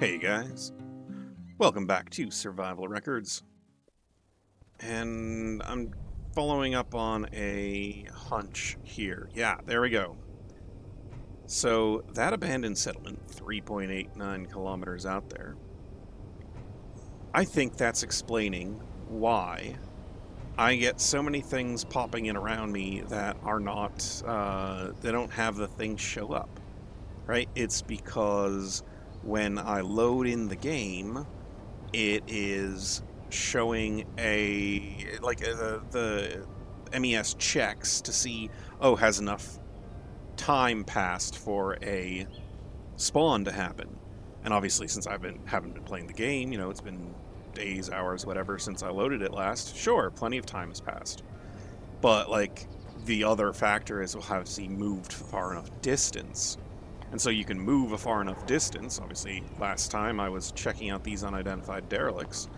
Hey guys, welcome back to Survival Records. And I'm following up on a hunch here. Yeah, there we go. So that abandoned settlement, 3.89 kilometers out there, I think that's explaining why I get so many things popping in around me that are not, they don't have the things show up, right? It's because when I load in the game, it is showing the MES checks to see, oh, has enough time passed for a spawn to happen. And obviously, since haven't been playing the game, it's been days, hours, whatever since I loaded it last. Sure, plenty of time has passed. But the other factor is, well, has he moved far enough distance? And so you can move a far enough distance. Obviously, last time I was checking out these unidentified derelicts,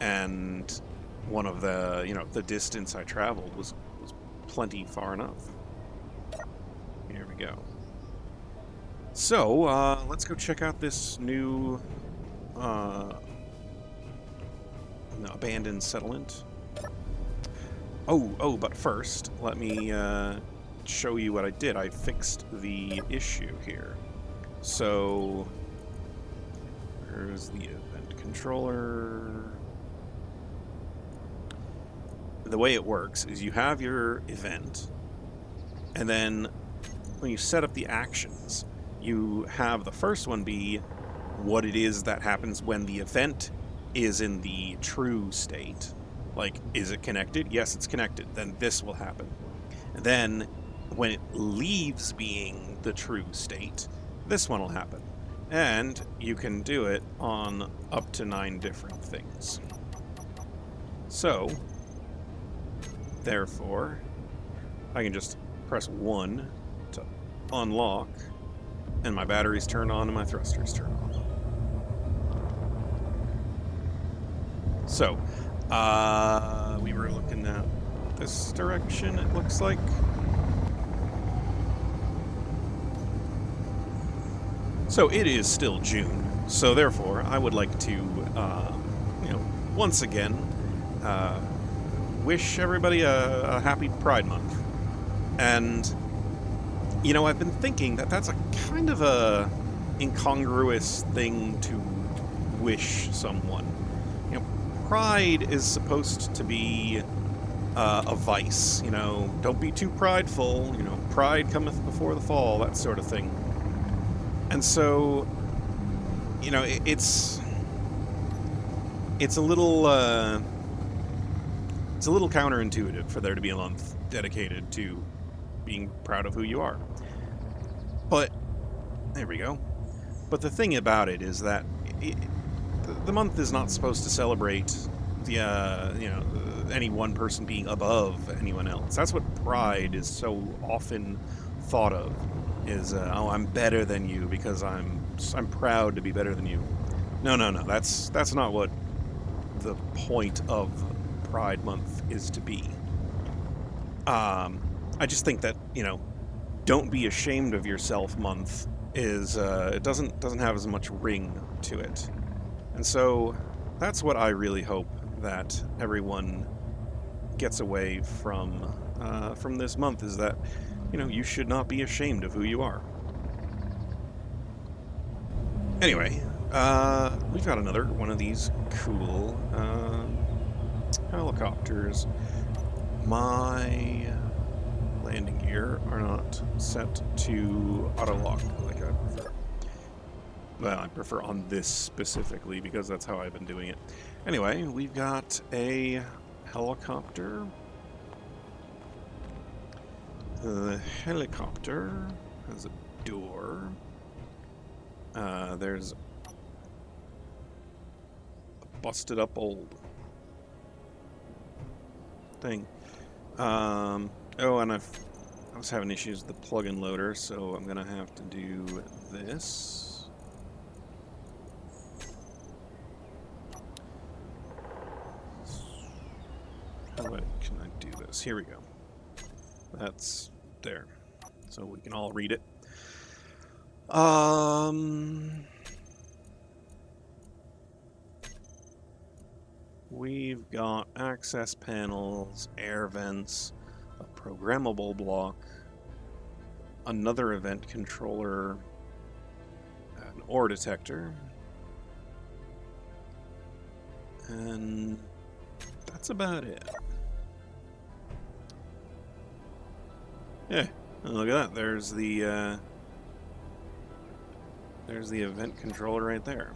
and one of the distance I traveled was plenty far enough. Here we go. So, let's go check out this new abandoned settlement. But first, let me show you what I did. I fixed the issue here. So, where's the event controller? The way it works is you have your event, and then when you set up the actions, you have the first one be what it is that happens when the event is in the true state. Like, is it connected? Yes, it's connected. Then this will happen. And then when it leaves being the true state, this one will happen. And you can do it on up to 9 different things. So, therefore, I can just press 1 to unlock, and my batteries turn on and my thrusters turn on. So, we were looking at this direction, it looks like. So it is still June, so therefore I would like to, once again, wish everybody a happy Pride Month. And, I've been thinking that that's a kind of a incongruous thing to wish someone. Pride is supposed to be a vice, don't be too prideful, pride cometh before the fall, that sort of thing. And so, it's a little counterintuitive for there to be a month dedicated to being proud of who you are. But there we go. But the thing about it is that the month is not supposed to celebrate any one person being above anyone else. That's what pride is so often thought of. Is I'm better than you because I'm proud to be better than you. No. That's not what the point of Pride Month is to be. I just think that don't be ashamed of yourself month is it doesn't have as much ring to it, and so that's what I really hope that everyone gets away from this month, is that you should not be ashamed of who you are. Anyway, we've got another one of these cool helicopters. My landing gear are not set to auto-lock like I prefer. Well, I prefer on this specifically because that's how I've been doing it. Anyway, we've got a helicopter. The helicopter has a door. There's a busted up old thing. And I was having issues with the plug-in loader, so I'm gonna have to do this. How can I do this? Here we go. That's there, so we can all read it. we've got access panels, air vents, a programmable block, another event controller, an ore detector, and that's about it. Yeah, look at that. There's the event controller right there.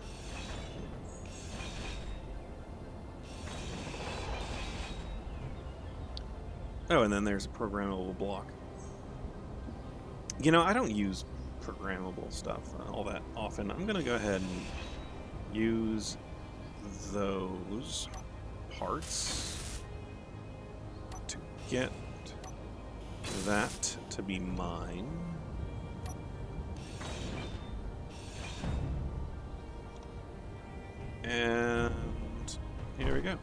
Oh, and then there's a programmable block. You know, I don't use programmable stuff all that often. I'm going to go ahead and use those parts to get that to be mine. And here we go.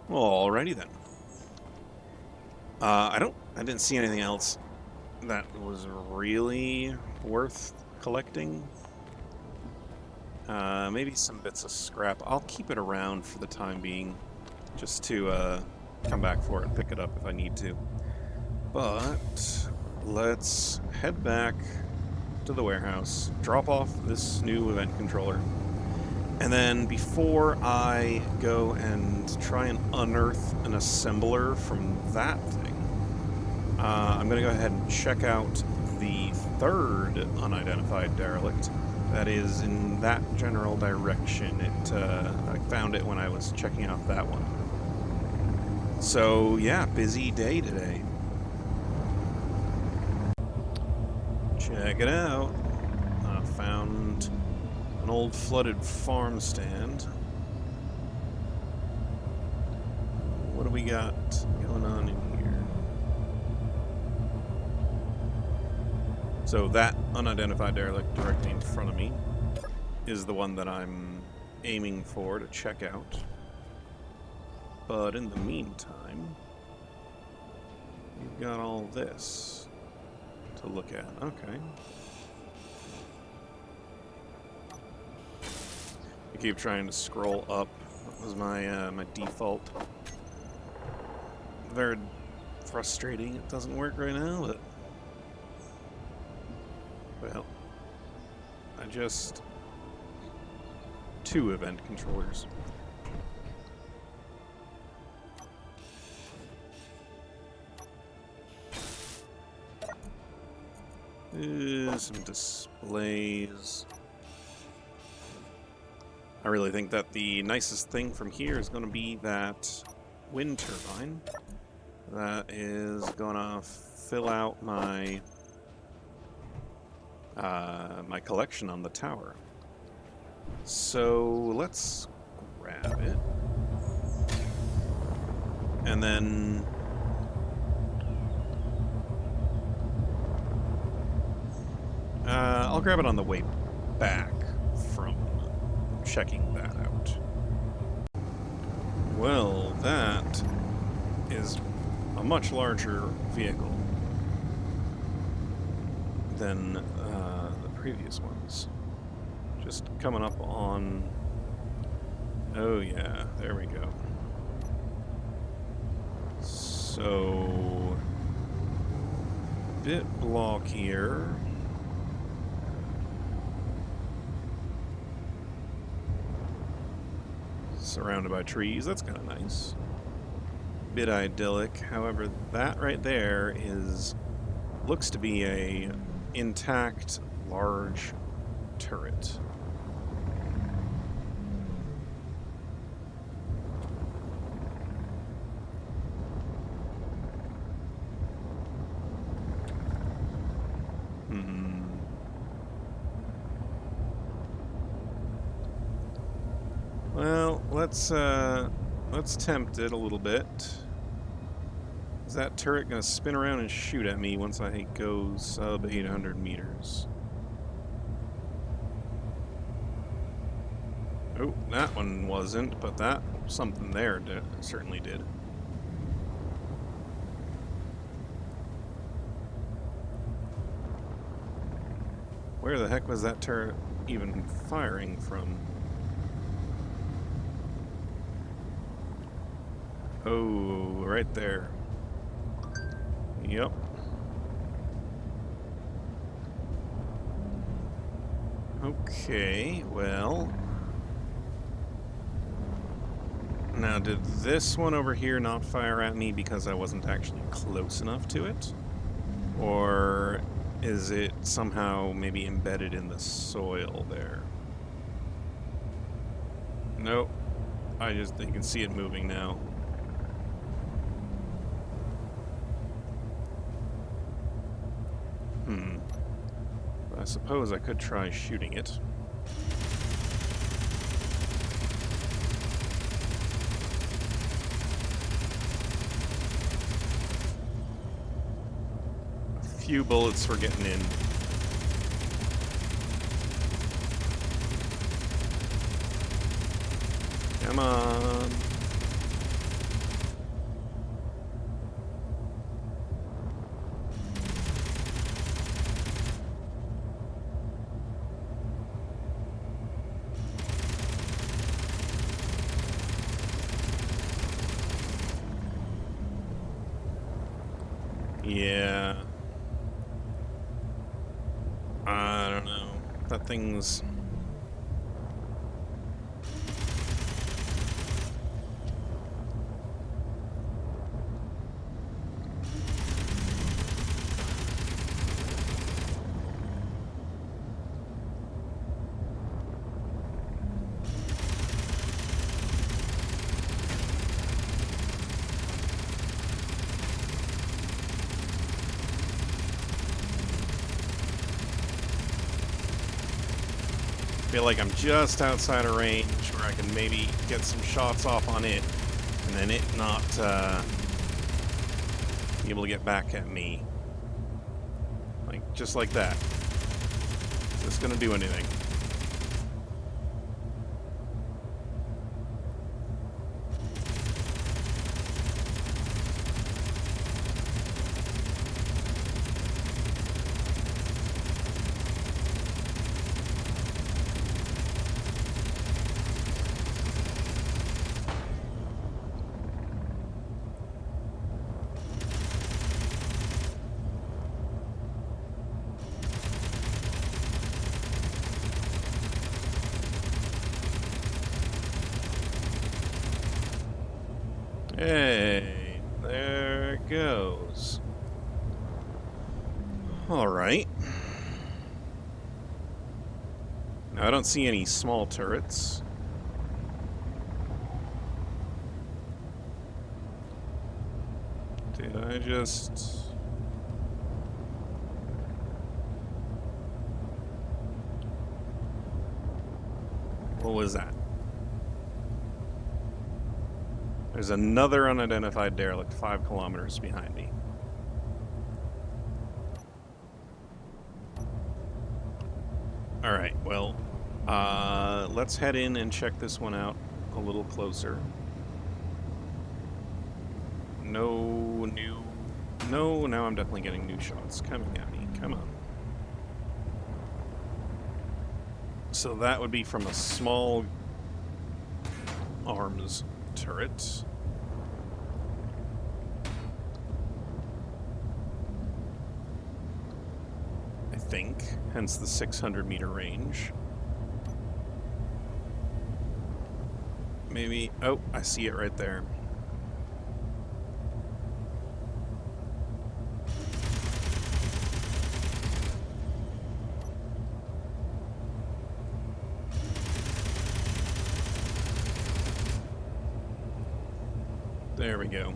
Well, alrighty then. I didn't see anything else that was really worth collecting. Maybe some bits of scrap. I'll keep it around for the time being, just to come back for it and pick it up if I need to. But let's head back to the warehouse, drop off this new event controller, and then before I go and try and unearth an assembler from that thing, I'm going to go ahead and check out the third unidentified derelict that is in that general direction. I found it when I was checking out that one. So yeah, busy day today. Check it out. I found an old flooded farm stand. What do we got going on in here? So that unidentified derelict directly in front of me is the one that I'm aiming for to check out. But in the meantime, we've got all this to look at. Okay. I keep trying to scroll up. That was my my default. Very frustrating. It doesn't work right now, but well, I just 2 event controllers. Some displays. I really think that the nicest thing from here is going to be that wind turbine. That is going to fill out my my collection on the tower. So let's grab it. And then I'll grab it on the way back from checking that out. Well, that is a much larger vehicle than the previous ones. Just coming up on... Oh yeah, there we go. So... bit blockier. Surrounded by trees, that's kind of nice. Bit idyllic, however, that right there looks to be a intact, large turret. Well, let's tempt it a little bit. Is that turret gonna spin around and shoot at me once I go sub 800 meters? Oh, that one wasn't, but that something there certainly did. Where the heck was that turret even firing from? Oh, right there. Yep. Okay, well... Now, did this one over here not fire at me because I wasn't actually close enough to it? Or is it somehow maybe embedded in the soil there? Nope. You can see it moving now. I suppose I could try shooting it. A few bullets were getting in. Come on. Yeah. I don't know. That thing's... feel like I'm just outside of range where I can maybe get some shots off on it, and then it not be able to get back at me. Like, just like that. Is this gonna do anything? Hey, there it goes. Alright. Now I don't see any small turrets. Did I just... What was that? There's another unidentified derelict 5 kilometers behind me. Alright, well, let's head in and check this one out a little closer. No, now I'm definitely getting new shots coming at me. Come on. So that would be from a small arms turret. I think, hence the 600-meter range. Maybe, oh, I see it right there. There we go.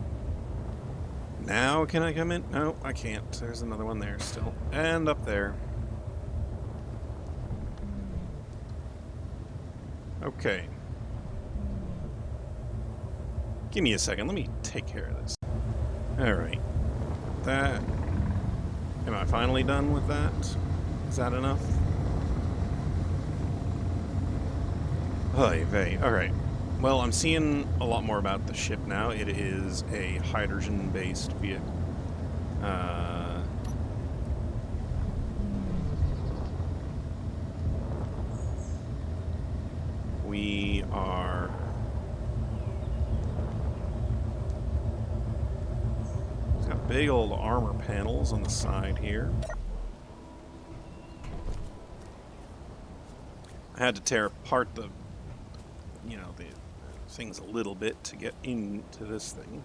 Now can I come in? No, I can't. There's another one there still. And up there. Okay. Give me a second. Let me take care of this. Alright. That... Am I finally done with that? Is that enough? Oy vey. Alright. Well, I'm seeing a lot more about the ship now. It is a hydrogen-based vehicle. We are... It's got big old armor panels on the side here. I had to tear apart the, you know, the things a little bit to get into this thing.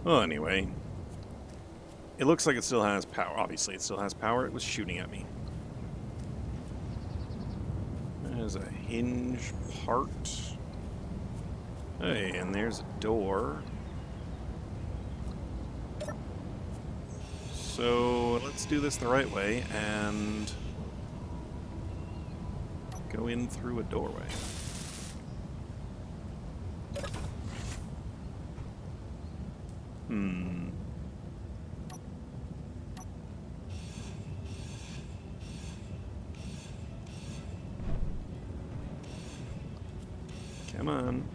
Well, anyway, it looks like it still has power. Obviously, it still has power. It was shooting at me. There's a hinge part. Hey, and there's a door. So let's do this the right way and go in through a doorway. Come on.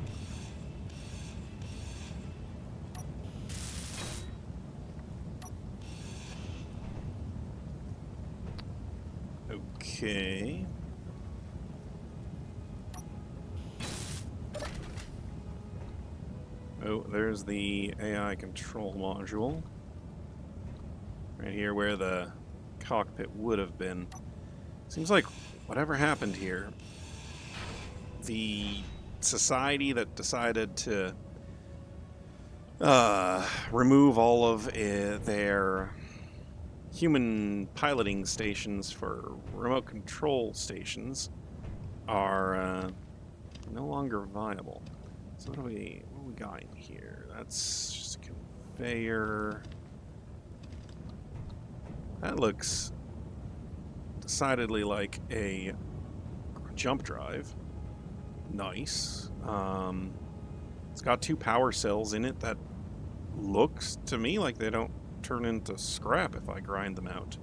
Okay. Oh, there's the AI control module. Right here where the cockpit would have been. Seems like whatever happened here, the society that decided to remove all of their human piloting stations for remote control stations are no longer viable. So what do we got in here? That's just a conveyor. That looks decidedly like a jump drive. Nice. It's got 2 power cells in it that looks to me like they don't turn into scrap if I grind them out.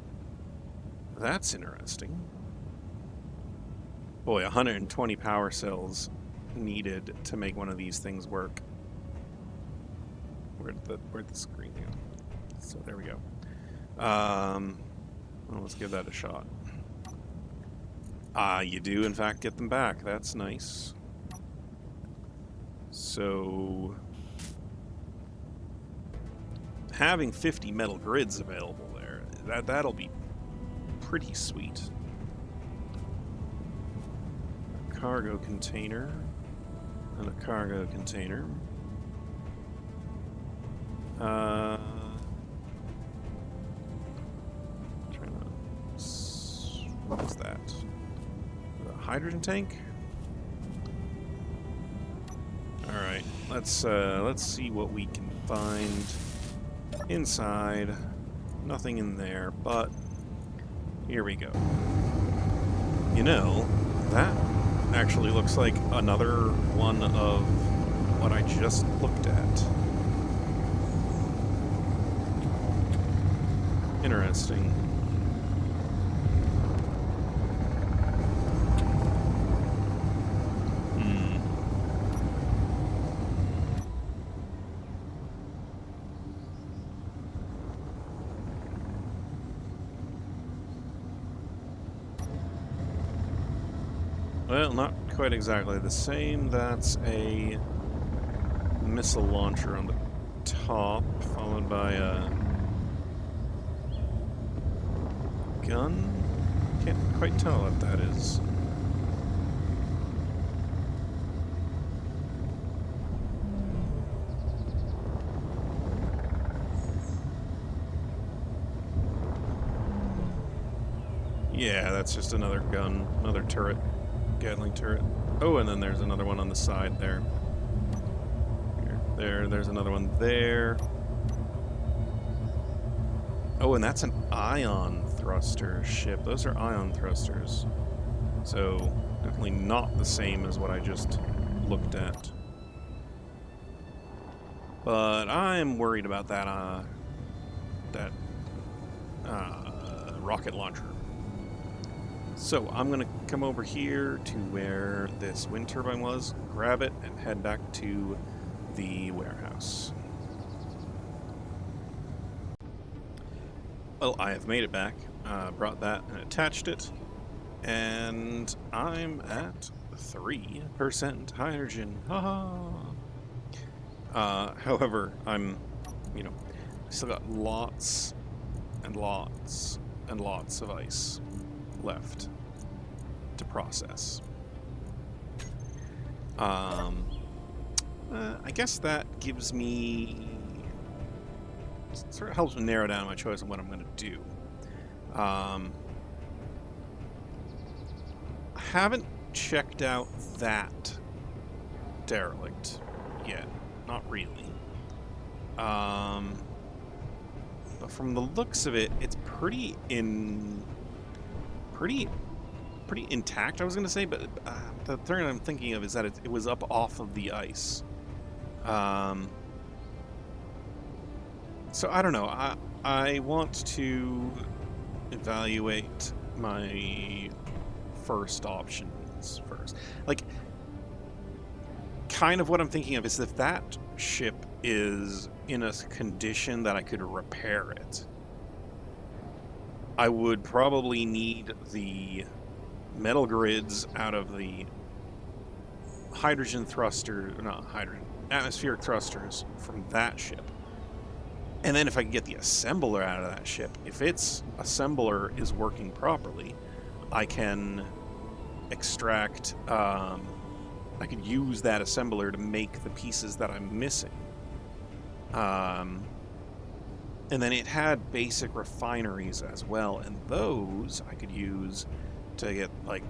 That's interesting. Boy, 120 power cells needed to make one of these things work. Where'd the screen go? So there we go. Well, let's give that a shot. You do in fact get them back. That's nice. So having 50 metal grids available there, that'll be pretty sweet. A cargo container and a cargo container. What is that? A hydrogen tank? All right, let's see what we can find inside. Nothing in there, but here we go. You know, that actually looks like another one of what I just looked at. Interesting. Well, not quite exactly the same. That's a missile launcher on the top, followed by a gun? Can't quite tell what that is. Yeah, that's just another gun, another turret. Gatling turret. Oh, and then there's another one on the side there. There's another one there. Oh, and that's an ion thruster ship. Those are ion thrusters. So, definitely not the same as what I just looked at. But I'm worried about that, rocket launcher. So I'm going to come over here to where this wind turbine was, grab it, and head back to the warehouse. Well, I have made it back, brought that and attached it, and I'm at 3% hydrogen. Haha! However, I'm, still got lots and lots and lots of ice left to process. I guess that gives me, sort of helps me narrow down my choice on what I'm going to do. I haven't checked out that derelict yet, not really. But from the looks of it, it's pretty intact, I was going to say, but the thing I'm thinking of is that it was up off of the ice. So I don't know. I want to evaluate my first options first. Like, kind of what I'm thinking of is if that ship is in a condition that I could repair it, I would probably need the metal grids out of the atmospheric thrusters from that ship. And then if I can get the assembler out of that ship, if its assembler is working properly, I can extract, I could use that assembler to make the pieces that I'm missing. And then it had basic refineries as well, and those I could use to get, like,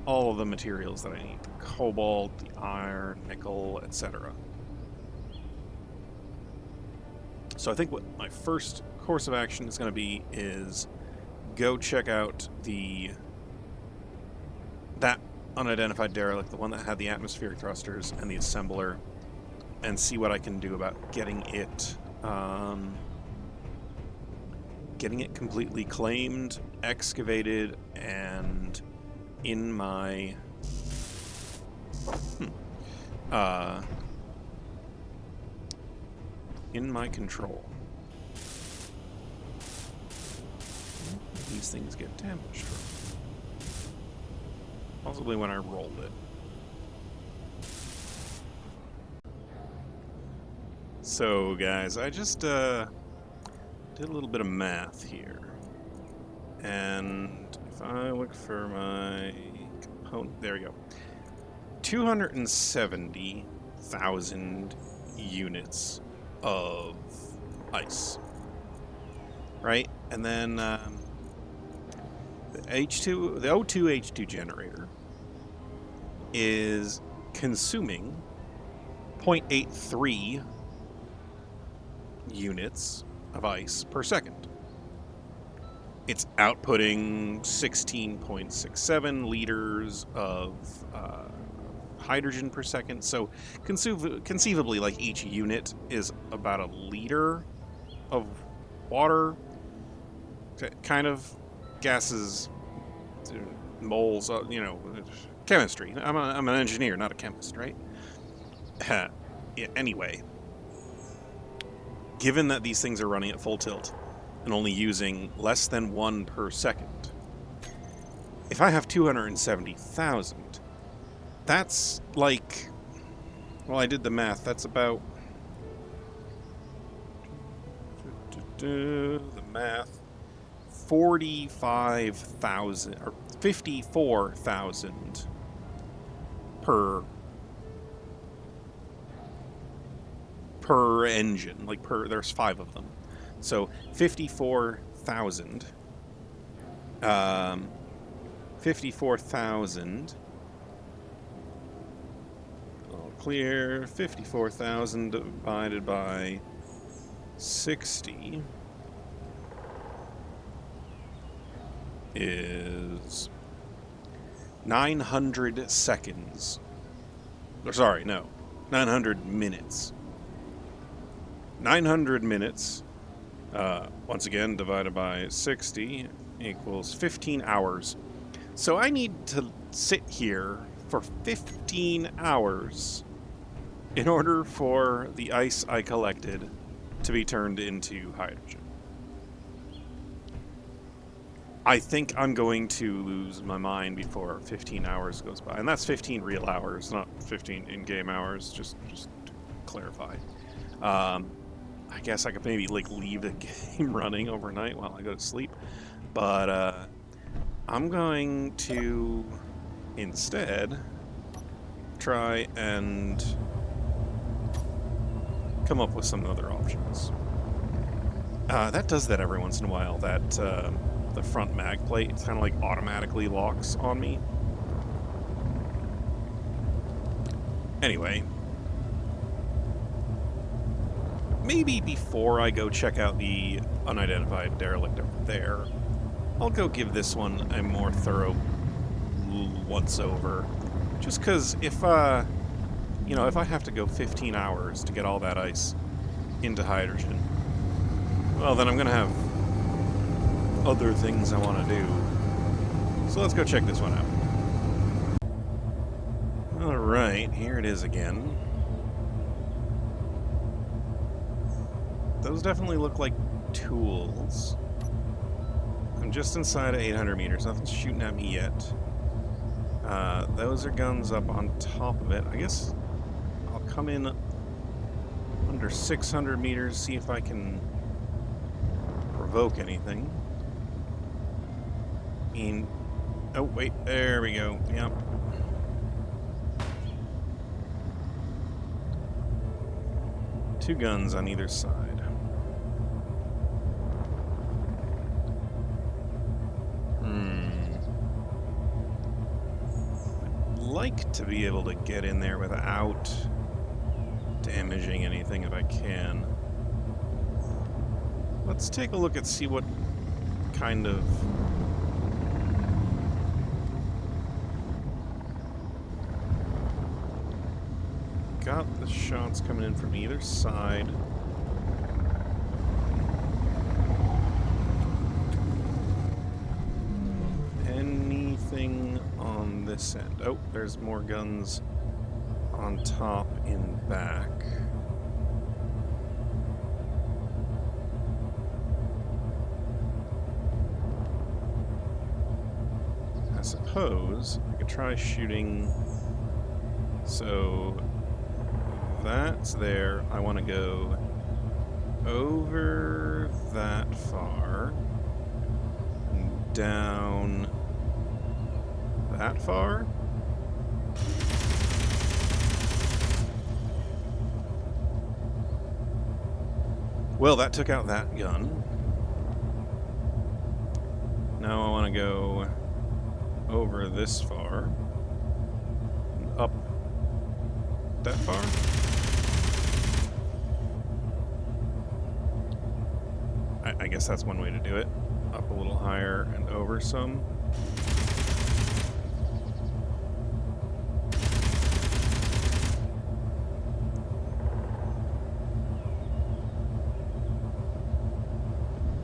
all of the materials that I need. The cobalt, the iron, nickel, etc. So I think what my first course of action is going to be is go check out that unidentified derelict, the one that had the atmospheric thrusters and the assembler, and see what I can do about getting it completely claimed, excavated, and in my control. These things get damaged. Possibly when I rolled it. So, guys, I just did a little bit of math here. And if I look for my component, there we go. 270,000 units of ice, right? And then the O2H2 generator is consuming 0.83 units of ice per second. It's outputting 16.67 liters of hydrogen per second. So conceivably, like, each unit is about a liter of water. Kind of gases, moles, chemistry. I'm an engineer, not a chemist, right? Anyway, given that these things are running at full tilt and only using less than 1 per second, if I have 270,000, that's like, well, I did the math, that's about, the math, 45,000 or 54,000 per engine, like there's 5 of them. So 54,000 all clear. 54,000 divided by 60 is 900 seconds. Or sorry, no, 900 minutes. 900 minutes, once again, divided by 60 equals 15 hours. So I need to sit here for 15 hours in order for the ice I collected to be turned into hydrogen. I think I'm going to lose my mind before 15 hours goes by. And that's 15 real hours, not 15 in-game hours, just to clarify. I guess I could maybe like leave the game running overnight while I go to sleep. But I'm going to instead try and come up with some other options. That does that every once in a while, that the front mag plate kind of like automatically locks on me. Anyway, maybe before I go check out the unidentified derelict over there, I'll go give this one a more thorough once-over. Just because if, you know, if I have to go 15 hours to get all that ice into hydrogen, well, then I'm going to have other things I want to do. So let's go check this one out. Alright, here it is again. Those definitely look like tools. I'm just inside of 800 meters. Nothing's shooting at me yet. Those are guns up on top of it. I guess I'll come in under 600 meters, see if I can provoke anything. Oh, wait, there we go. Yep. Two guns on either side. I'd like to be able to get in there without damaging anything if I can. Let's take a look and see what kind of got the shots coming in from either side. Anything on this end? Oh, there's more guns on top in back. I suppose I could try shooting. So that's there. I want to go over that far and down that far. Well, that took out that gun. Now I want to go over this far and up that far. I guess that's one way to do it. Up a little higher and over some.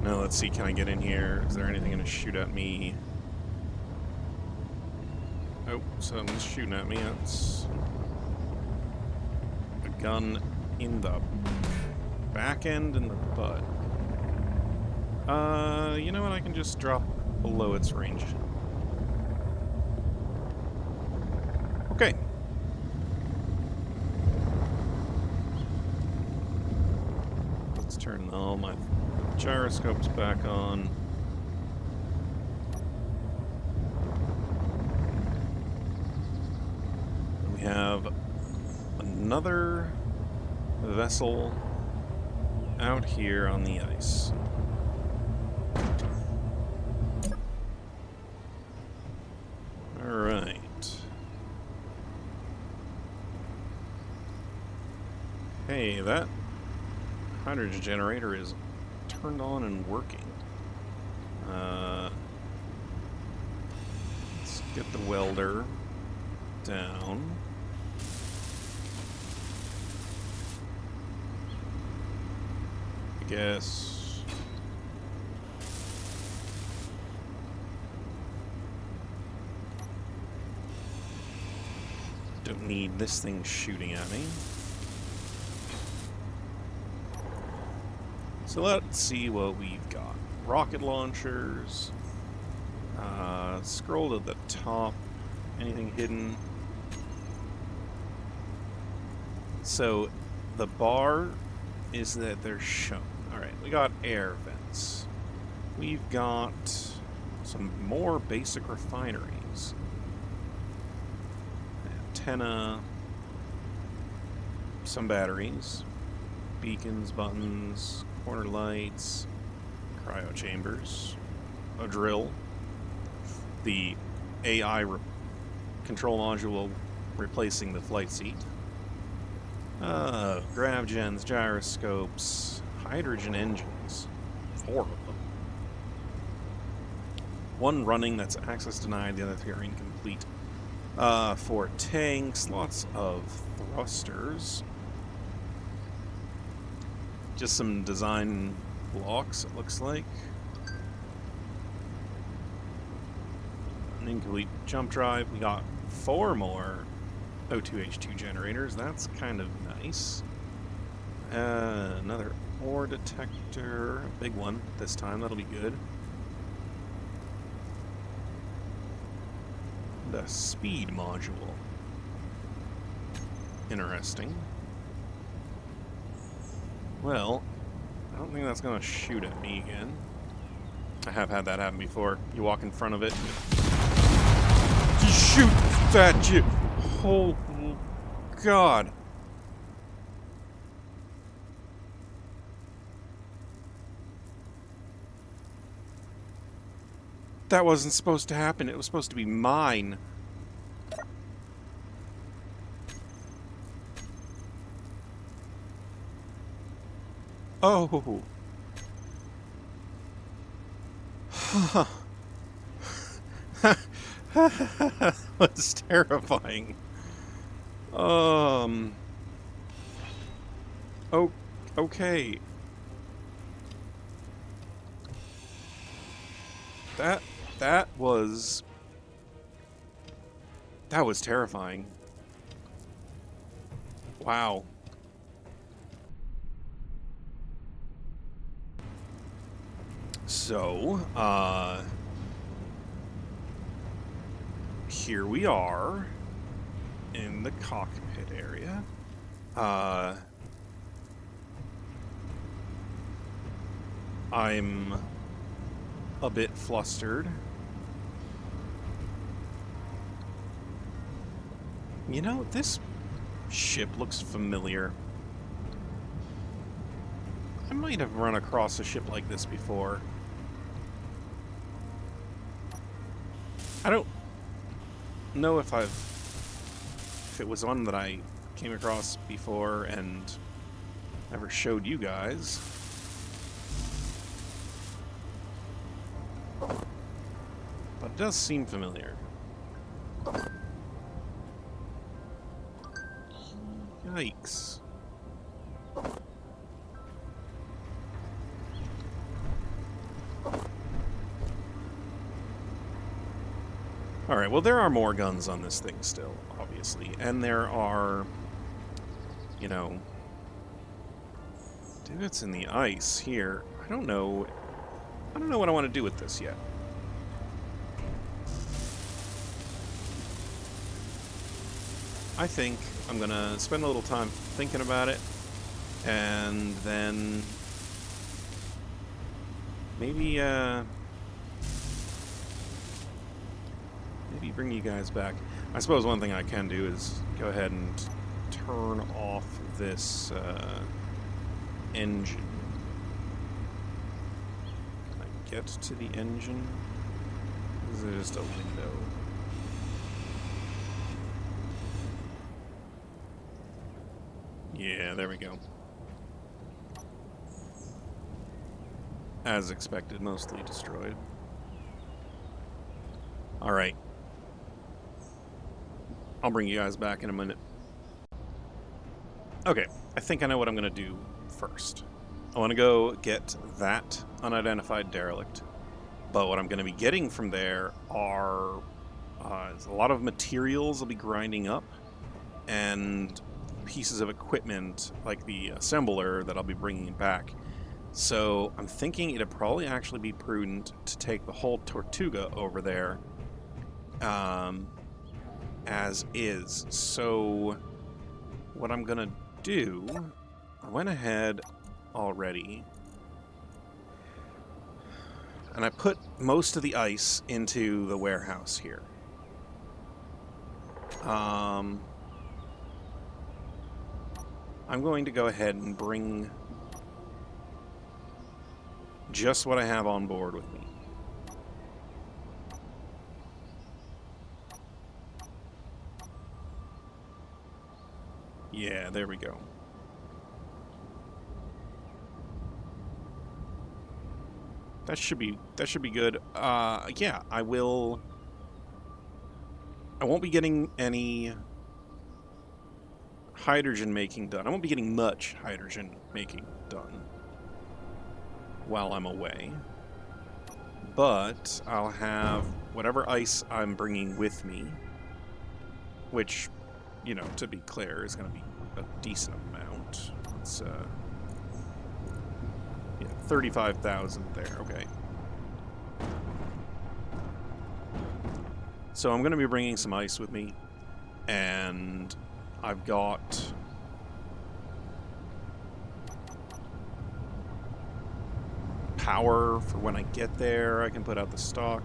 Now let's see, can I get in here? Is there anything going to shoot at me? Oh, something's shooting at me. That's a gun in the back end and the butt. You know what? I can just drop below its range. Okay. Let's turn all my gyroscopes back on. We have another vessel out here on the ice. Alright. Hey, that hydrogen generator is turned on and working. Let's get the welder down. I guess Don't need this thing shooting at me. So let's see what we've got. Rocket launchers. Scroll to the top. Anything hidden? So the bar is that they're shown. Alright, we got air vents. We've got some more basic refineries. Antenna. Some batteries. Beacons, buttons, corner lights, cryo chambers, a drill, the AI control module replacing the flight seat, grav gens, gyroscopes, hydrogen engines, 4 of them. One running, that's access denied, the other 3 are incomplete. 4 tanks, lots of thrusters. Just some design blocks, it looks like. An incomplete jump drive. We got 4 more O2H2 generators. That's kind of nice. Another ore detector. A big one this time. That'll be good. The speed module. Interesting. Well, I don't think that's going to shoot at me again. I have had that happen before. You walk in front of it, and it shoots at you. Oh, God. That wasn't supposed to happen. It was supposed to be mine. Oh. That's terrifying. Oh, okay. That was terrifying. Wow. So, here we are in the cockpit area. I'm a bit flustered. You know, this ship looks familiar. I might have run across a ship like this before. I don't know if it was one that I came across before and never showed you guys. But it does seem familiar. Yikes. Alright, well there are more guns on this thing still, obviously. And there are, you know, divots in the ice here. I don't know what I want to do with this yet. I think I'm gonna spend a little time thinking about it, and then maybe maybe bring you guys back. I suppose one thing I can do is go ahead and turn off this engine. Can I get to the engine? Is there just a window? Yeah, there we go. As expected, mostly destroyed. Alright. I'll bring you guys back in a minute. Okay, I think I know what I'm going to do first. I want to go get that unidentified derelict. But what I'm going to be getting from there are a lot of materials I'll be grinding up. and pieces of equipment like the assembler that I'll be bringing back. So I'm thinking it'd probably actually be prudent to take the whole Tortuga over there as is. So what I'm gonna do, I went ahead already and I put most of the ice into the warehouse here. I'm going to go ahead and bring just what I have on board with me. Yeah, there we go. That should be good. Yeah, I won't be getting any hydrogen making done. I won't be getting much hydrogen making done while I'm away. But I'll have whatever ice I'm bringing with me, which, you know, to be clear, is going to be a decent amount. It's, yeah, 35,000 there, okay. So I'm going to be bringing some ice with me, and I've got power for when I get there. I can put out the stock.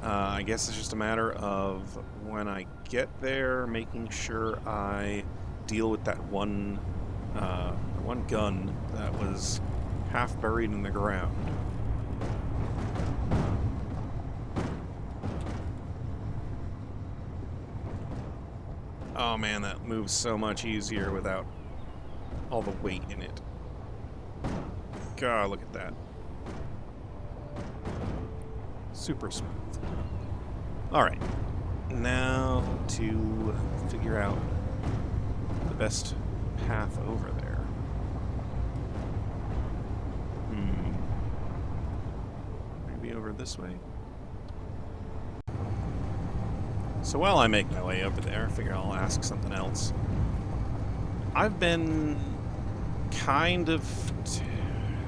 I guess it's just a matter of when I get there, making sure I deal with that one gun that was half buried in the ground. Oh man, that moves so much easier without all the weight in it. God, look at that. Super smooth. Alright, now to figure out the best path over there. Maybe over this way? So while I make my way over there, I figure I'll ask something else. I've been kind of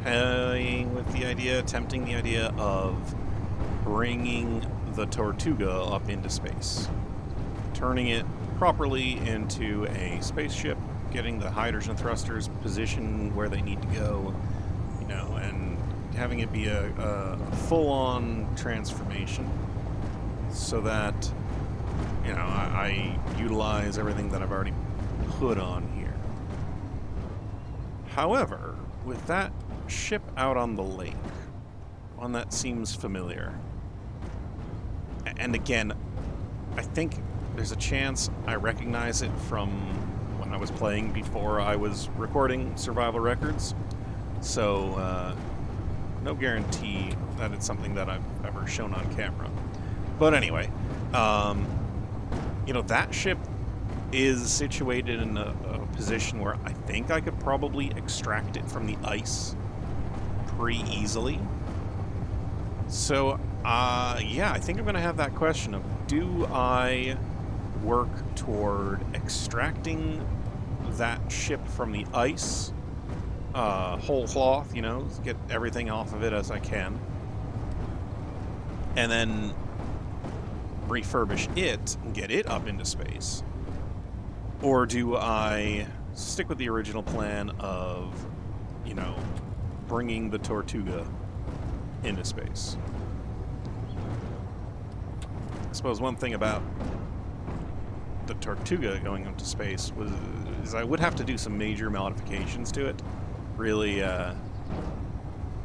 attempting the idea of bringing the Tortuga up into space. Turning it properly into a spaceship, getting the hydrogen thrusters positioned where they need to go, you know, and having it be a full-on transformation so that, you know, I utilize everything that I've already put on here. However, with that ship out on the lake, one that seems familiar, and again, I think there's a chance I recognize it from when I was playing before I was recording Survival Records, so no guarantee that it's something that I've ever shown on camera. But anyway, you know, that ship is situated in a position where I think I could probably extract it from the ice pretty easily. So, yeah, I think I'm going to have that question of, do I work toward extracting that ship from the ice, whole cloth, you know, get everything off of it as I can, and then refurbish it and get it up into space? Or do I stick with the original plan of, you know, bringing the Tortuga into space? I suppose one thing about the Tortuga going up to space is I would have to do some major modifications to it. Really,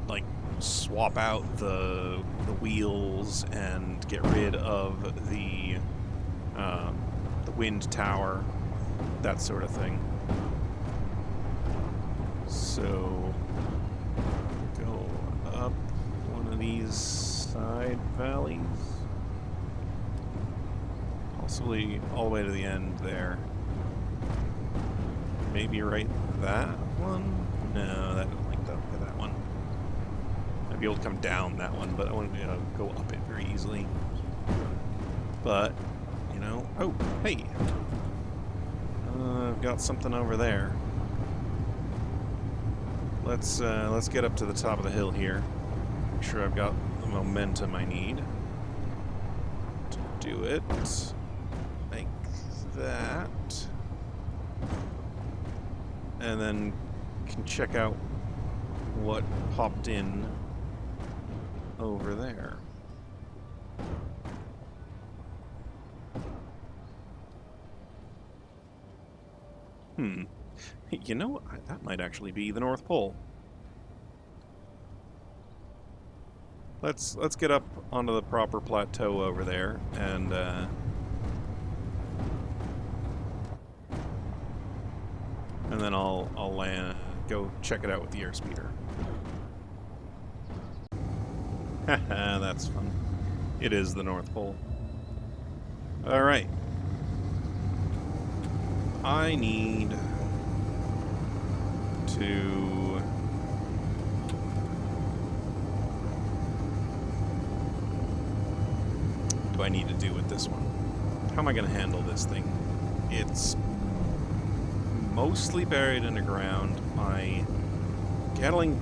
like, swap out the wheels and get rid of the wind tower, that sort of thing. So go up one of these side valleys, possibly all the way to the end there. Maybe right that one? No, that doesn't link up to that one. I'd be able to come down that one, but I want to go up it very easily. But, you know, oh, hey. I've got something over there. Let's get up to the top of the hill here. Make sure I've got the momentum I need to do it. Like that. And then can check out what popped in over there. You know, that might actually be the North Pole. Let's get up onto the proper plateau over there and then I'll land, go check it out with the airspeeder. Haha, that's fun. It is the North Pole. All right. I need to do I need to do with this one? How am I going to handle this thing? It's mostly buried underground. My Gatling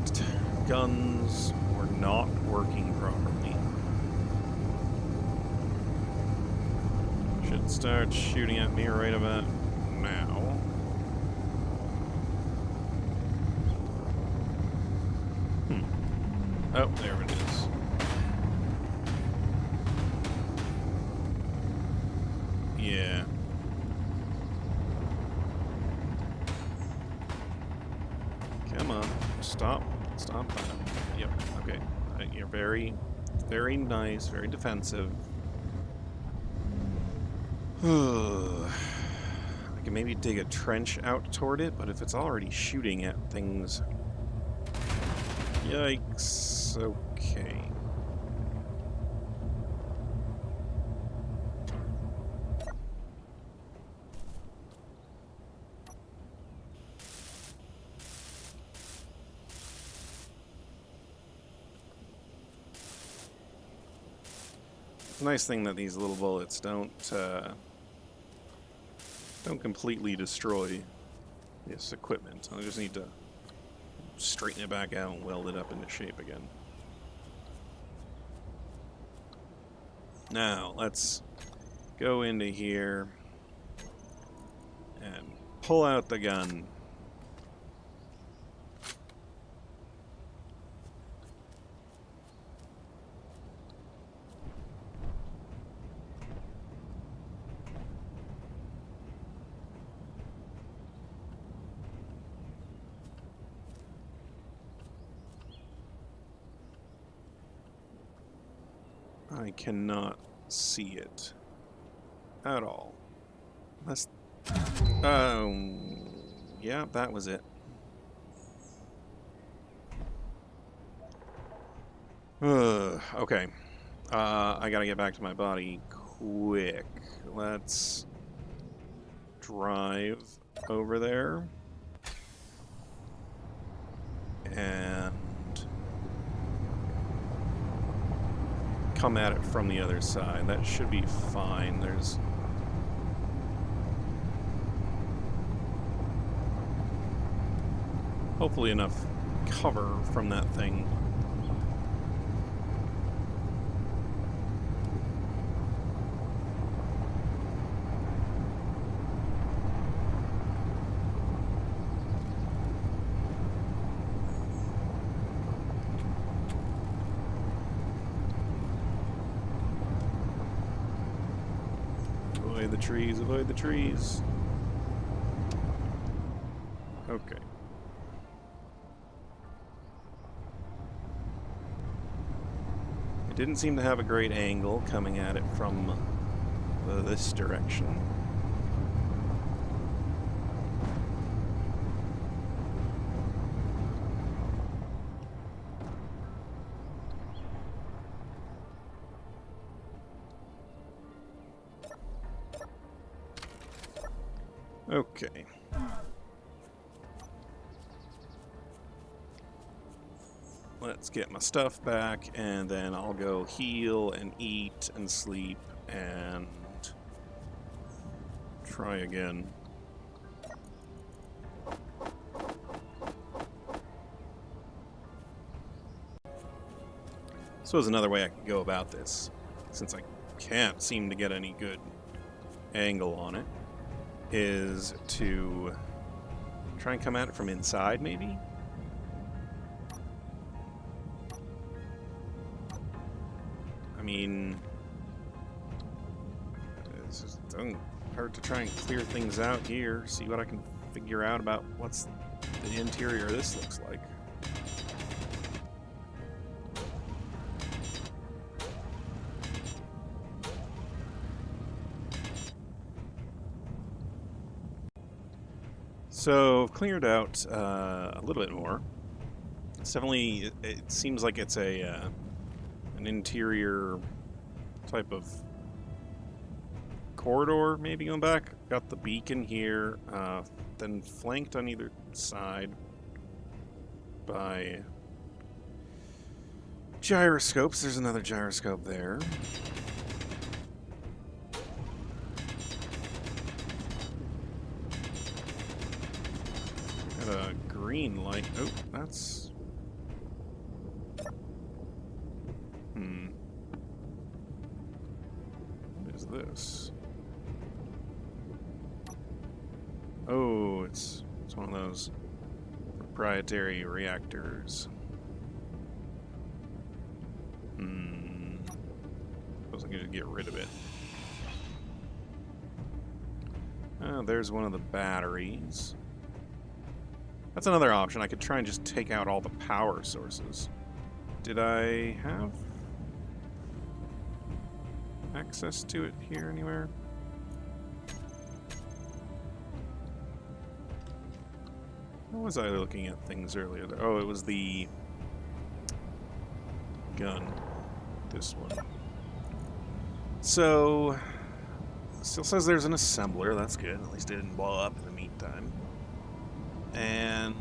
guns were not working properly. Should start shooting at me right about now. Oh, there it is. Yeah. Come on. Stop. Stop that. Yep. Okay. You're very, very nice, very defensive. I can maybe dig a trench out toward it, but if it's already shooting at things... Yikes. Okay. It's a nice thing that these little bullets don't completely destroy this equipment. I just need to straighten it back out and weld it up into shape again. Now, let's go into here and pull out the gun. I cannot see it at all. Unless... yeah, that was it. Okay. I gotta get back to my body quick. Let's drive over there. And come at it from the other side. That should be fine. There's hopefully enough cover from that thing. Avoid the trees, avoid the trees. Okay. It didn't seem to have a great angle coming at it from this direction. Okay. Let's get my stuff back, and then I'll go heal and eat and sleep and try again. suppose another way I could go about this, since I can't seem to get any good angle on it, is to try and come at it from inside, maybe? I mean, it's just doesn't hurt to try and clear things out here, see what I can figure out about what's the interior of this looks like. So I've cleared out a little bit more. It's definitely, it seems like it's an interior type of corridor, maybe going back. Got the beacon here, then flanked on either side by gyroscopes. There's another gyroscope there. Got a green light. Oh, that's... What is this? Oh, it's one of those proprietary reactors. Suppose I could get rid of it. Oh, there's one of the batteries. That's another option. I could try and just take out all the power sources. Did I have access to it here anywhere? How was I looking at things earlier? Oh, it was the gun. This one. So, still says there's an assembler. That's good. At least it didn't blow up in the meantime. And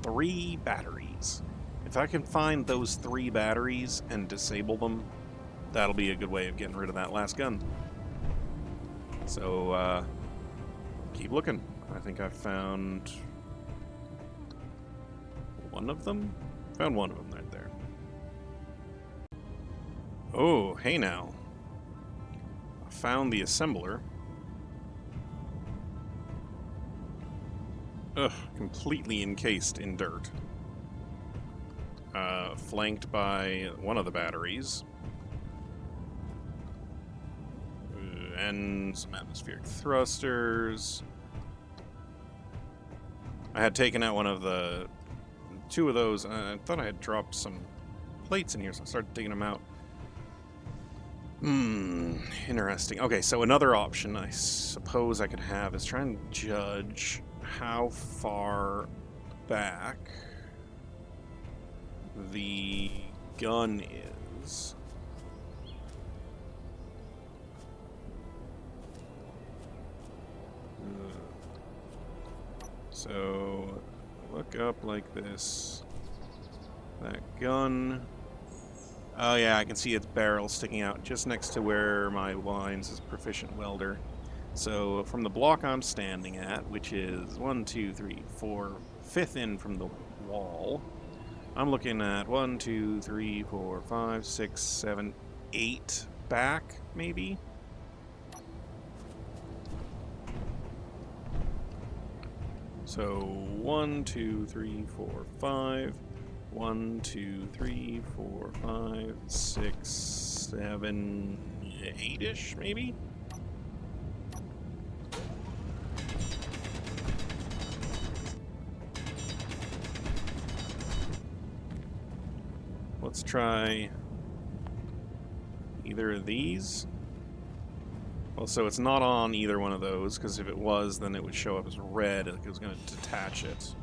3 batteries. If I can find those 3 batteries and disable them, that'll be a good way of getting rid of that last gun. So, keep looking. I think I found one of them? Found one of them right there. Oh, hey now. I found the assembler. Ugh, completely encased in dirt. Flanked by one of the batteries. And some atmospheric thrusters. I had taken out one of the... 2 of those. I thought I had dropped some plates in here, so I started taking them out. Interesting. Okay, so another option I suppose I could have is try and judge how far back the gun is. So, look up like this. That gun. Oh yeah, I can see its barrel sticking out just next to where my line says proficient welder. So from the block I'm standing at, which is 1, 2, 3, 4, 5th in from the wall, I'm looking at 1, 2, 3, 4, 5, 6, 7, 8 back, maybe? So 1, 2, 3, 4, 5. 1, 2, 3, 4, 5, 6, 7, 8-ish, maybe? Let's try either of these. Well, so it's not on either one of those, because if it was, then it would show up as red, like it was going to detach it.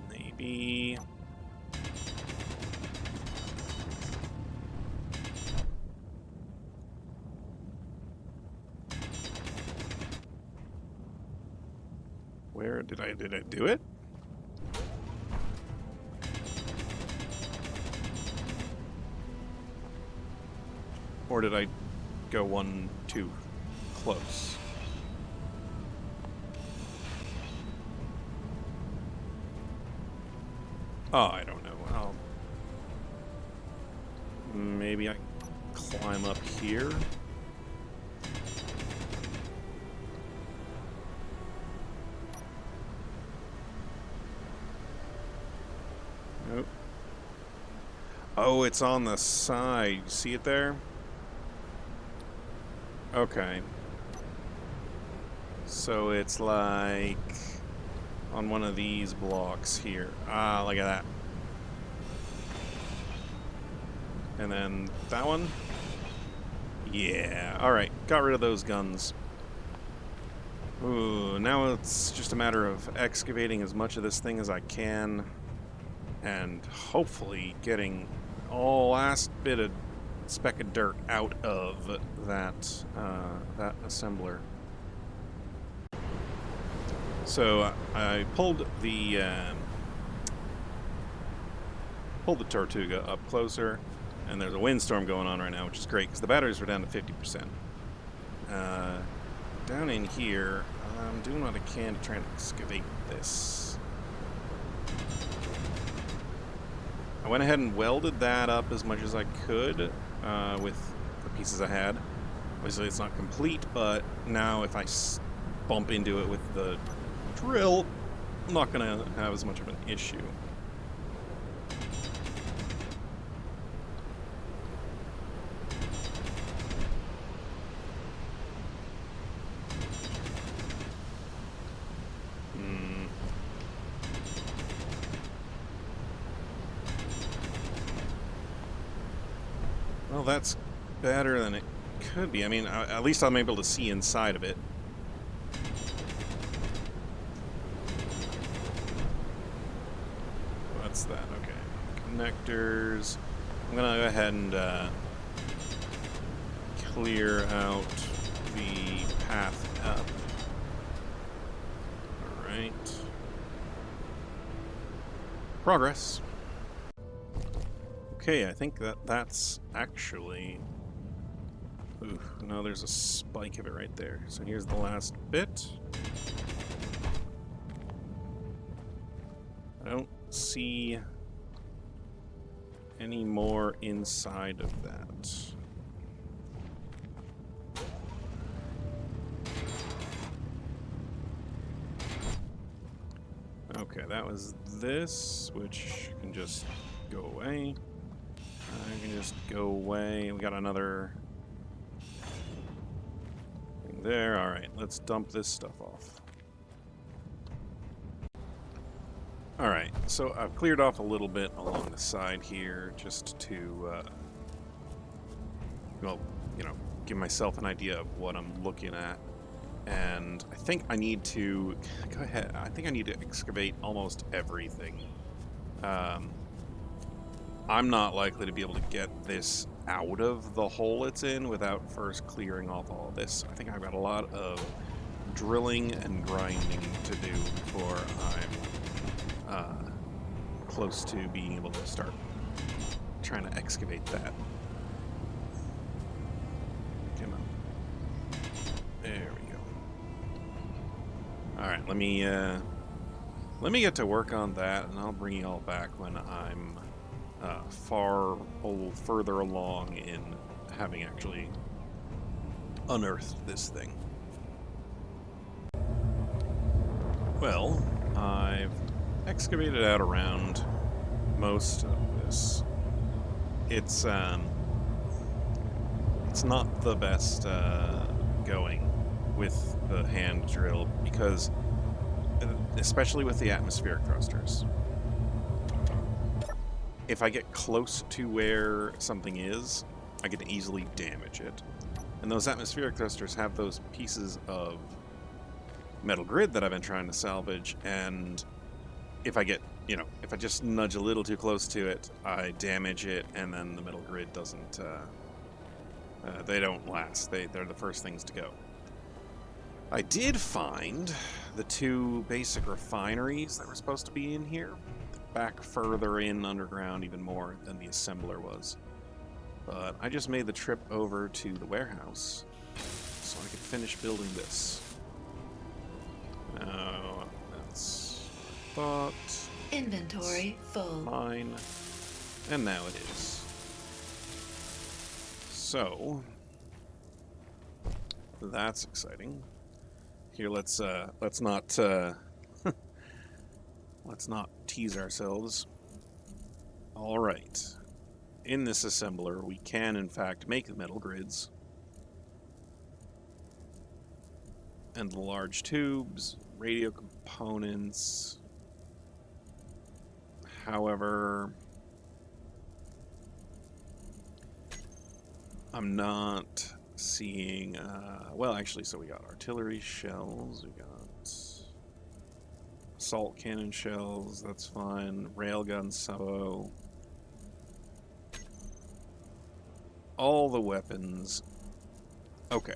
Maybe... Where did I do it? Or did I go one too close? Oh, I don't know. Well, maybe I climb up here. Nope. Oh, it's on the side. You see it there? Okay. So it's like on one of these blocks here. Ah, look at that. And then that one? Yeah. Alright, got rid of those guns. Ooh, now it's just a matter of excavating as much of this thing as I can and hopefully getting all last bit of speck of dirt out of that that assembler. So I pulled the Tortuga up closer, and there's a windstorm going on right now, which is great because the batteries were down to 50%. Down in here, I'm doing what I can to try and excavate this. I went ahead and welded that up as much as I could with the pieces I had. Obviously it's not complete, but now if I bump into it with the drill, I'm not going to have as much of an issue. Well, that's better than it could be. I mean, at least I'm able to see inside of it. What's that? Okay. Connectors. I'm going to go ahead and clear out the path up. Alright. Progress. Okay, I think that's actually... Ooh, no, there's a spike of it right there. So here's the last bit. I don't see any more inside of that. Okay, that was this, which can just go away. I can just go away. We got another thing there. Alright, let's dump this stuff off. Alright, so I've cleared off a little bit along the side here just to, well, you know, give myself an idea of what I'm looking at. And I think I need to, go ahead, I think I need to excavate almost everything. I'm not likely to be able to get this out of the hole it's in without first clearing off all of this. I think I've got a lot of drilling and grinding to do before I'm close to being able to start trying to excavate that. Come on. There we go. Alright, let me get to work on that, and I'll bring you all back when I'm further along in having actually unearthed this thing. Well, I've excavated out around most of this. It's not the best going with the hand drill because, especially with the atmospheric thrusters, if I get close to where something is, I can easily damage it. And those atmospheric thrusters have those pieces of metal grid that I've been trying to salvage, and if I get, you know, if I just nudge a little too close to it, I damage it, and then the metal grid doesn't, they don't last. They're the first things to go. I did find the 2 basic refineries that were supposed to be in here, back further in underground even more than the assembler was. But I just made the trip over to the warehouse so I could finish building this. Now, that's thought. Inventory full. Mine. And now it is. So, that's exciting. Here, let's not let's not tease ourselves. All right. In this assembler, we can in fact make the metal grids and the large tubes, radio components. However, I'm not seeing, well, actually, so we got artillery shells, we got assault cannon shells, that's fine, railgun salvo, all the weapons. Okay.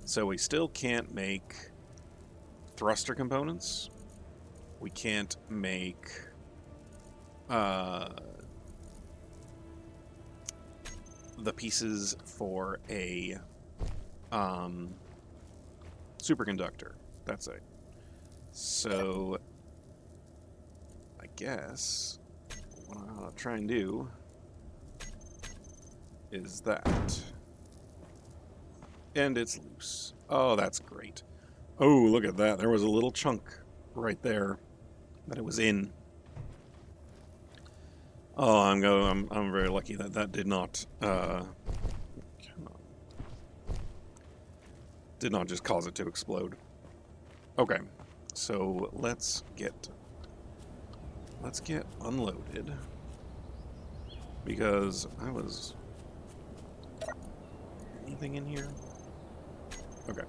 So we still can't make thruster components. We can't make the pieces for a superconductor. That's it. So I guess what I'm gonna try and do is that. And it's loose. Oh, that's great. Oh, look at that. There was a little chunk right there that it was in. Oh, I'm very lucky that that did not just cause it to explode. Okay, so let's get unloaded because I was anything in here. Okay,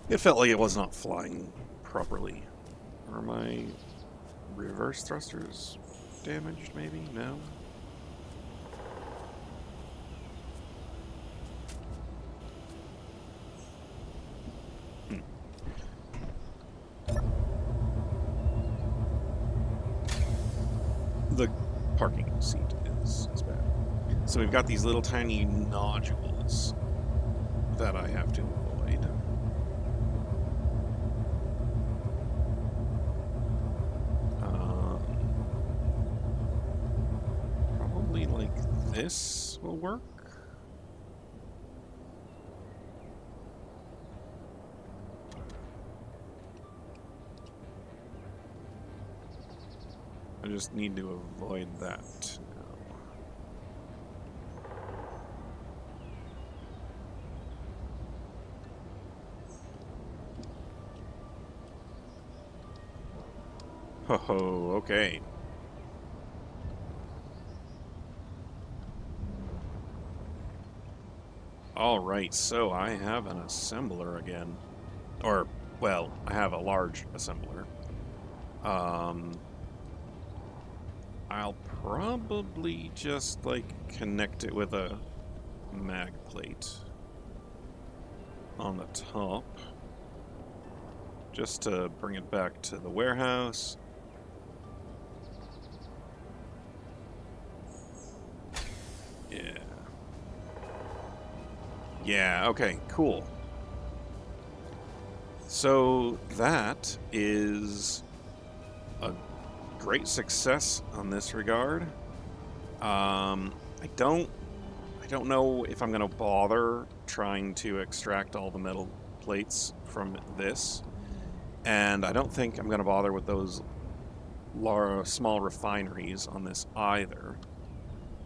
it felt like it was not flying properly. Are my reverse thrusters damaged, maybe? No? The parking seat is bad. So we've got these little tiny nodules that I have to avoid. Probably like this will work. I just need to avoid that now. Ho ho, okay. Alright, so I have an assembler again. Or, well, I have a large assembler. I'll probably just, like, connect it with a mag plate on the top. Just to bring it back to the warehouse. Yeah. Yeah, okay, cool. So that is a great success on this regard. I don't know if I'm gonna bother trying to extract all the metal plates from this, and I don't think I'm gonna bother with those small refineries on this either,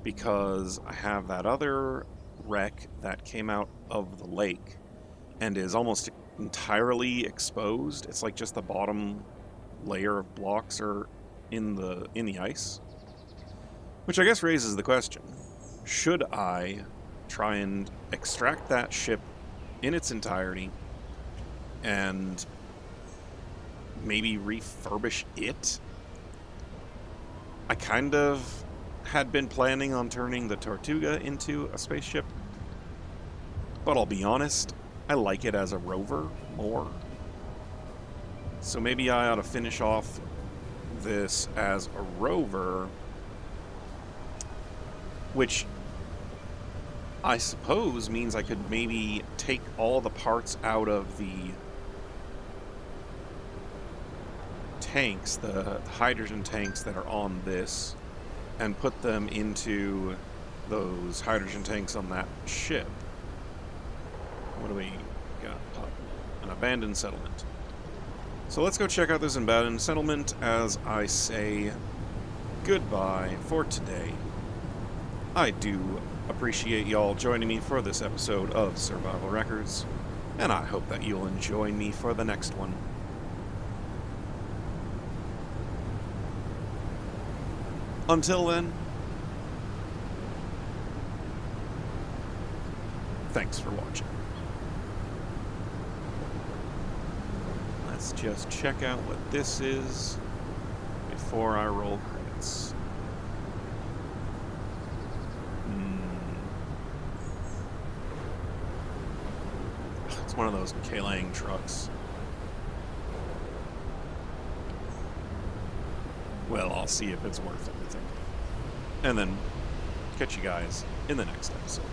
because I have that other wreck that came out of the lake and is almost entirely exposed. It's like just the bottom layer of blocks are in the ice, which I guess raises the question: should I try and extract that ship in its entirety and maybe refurbish it? I kind of had been planning on turning the Tortuga into a spaceship, but I'll be honest, I like it as a rover more. So maybe I ought to finish off this as a rover, which I suppose means I could maybe take all the parts out of the tanks, the hydrogen tanks that are on this, and put them into those hydrogen tanks on that ship. What do we got? An abandoned settlement. So let's go check out this abandoned settlement as I say goodbye for today. I do appreciate y'all joining me for this episode of Survival Records, and I hope that you'll join me for the next one. Until then, thanks for watching. Let's just check out what this is before I roll credits. It's one of those Kalang trucks. Well, I'll see if it's worth anything. And then catch you guys in the next episode.